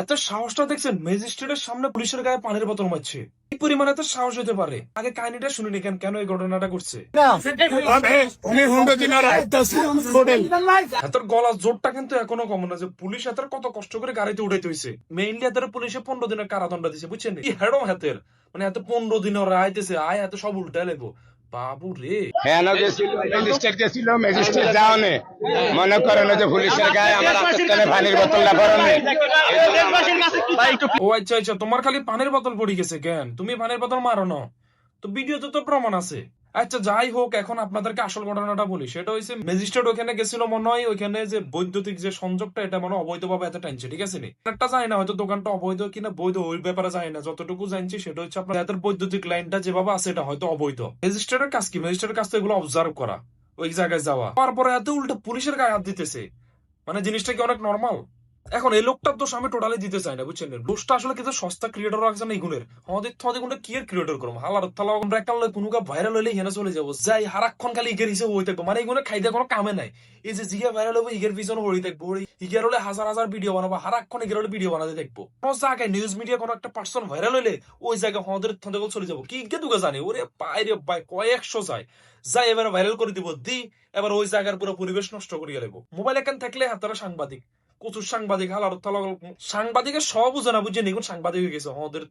এত সাহসটা দেখছেন, ম্যাজিস্ট্রেটের সামনে পুলিশের গায়ে পানির বোতল মারছে। এই পরিমাণে এত সাহস হতে পারে? আগে কাহিনীটা শুনিনি কেন এই ঘটনাটা করছে। এত গলা জোরটা কিন্তু এখনো কম না যে পুলিশ এত কত কষ্ট করে গাড়িতে উঠাইতে হয়েছে। মেইনলি এত পুলিশে 15 দিনের কারাদণ্ড দিছে, বুঝছেন? কি হেডম হাতের মানে এত 15 দিনের রাইতেছে আয় এত সব উল্টা লেবো। বাবু রে, ম্যাজিস্ট্রেট যাওনে মনে করেন যে পুলিশের গায়ে আমার পানির বোতলটা ভরনে। ও আচ্ছা আচ্ছা, তোমার খালি পানির বোতল পড়ে গেছে কেন? তুমি পানির বোতল মারো না তো? ভিডিওতে তো প্রমাণ আছে। আচ্ছা যাই হোক, এখন আপনাদেরকে আসল ঘটনাটা বলি। সেটা হচ্ছে ম্যাজিস্ট্রেট ওখানে গেছিল মনে হয়, ওইখানে যে বৈদ্যুতিক যে সংযোগটা এটা মনে অবৈধভাবে এত টানছে, ঠিক আছে নি? একটা জানি না হয়তো দোকানটা অবৈধ কিনা বৈধ, ওই ব্যাপারে জানি না। যতটুকু জানছি সেটা হচ্ছে আপনার এত বৈদ্যুতিক লাইনটা যেভাবে আছে এটা হয়তো অবৈধ। ম্যাজিস্ট্রেটের কাজ কি? ম্যাজিস্ট্রেটের কাজ তো এগুলো অবজার্ভ করা, ওই জায়গায় যাওয়া। তারপরে এত উল্টো পুলিশের গায়ে হাত দিতেছে, মানে জিনিসটা কি অনেক নর্মাল? এখন এই লোকটার দোষ আমি টোটালি দিতে চাই না, বুঝছেন? দোষটা আসলে কিছু সস্তা ক্রিয়েটর আছে না, এই গুণের আমাদের থদে কোনটা কি এর ক্রিয়েটর করবো হালার থালা আমরা একটা কোনো ভাইরাল হইলে হেনে চলে যাবো, যাই হারাক্ষণ খালি ইগের হিসেবে হয়ে থাকবো, মানে এইগুলো খাইতে কোনো কামে নাই। এই যে জিগে ভাইরাল হবো ইগের পিছনে হয়ে থাকবো, ইগের হলে হাজার হাজার ভিডিও বানাবো, হারাক্ষণ ইগের হলে ভিডিও বানাতে দেখবো। কোনো জায়গায় নিউজ মিডিয়া কোনো একটা পার্সন ভাইরাল হইলে ওই জায়গায় আমাদের থদে চলে যাবো, কি ইগে দুগে জানি ওরে বাইরে বাই কয়েকশো যায় যাই এবার ভাইরাল করে দিব দি, এবার ওই জায়গার পুরো পরিবেশ নষ্ট করিয়ে লাগবো। মোবাইল এখান থাকলে হাতারা সাংবাদিক, প্রচুর সাংবাদিক হালার সাংবাদিকের সব বুঝে না, বুঝছেন? এখন সাংবাদিক হয়ে গেছে আমাদের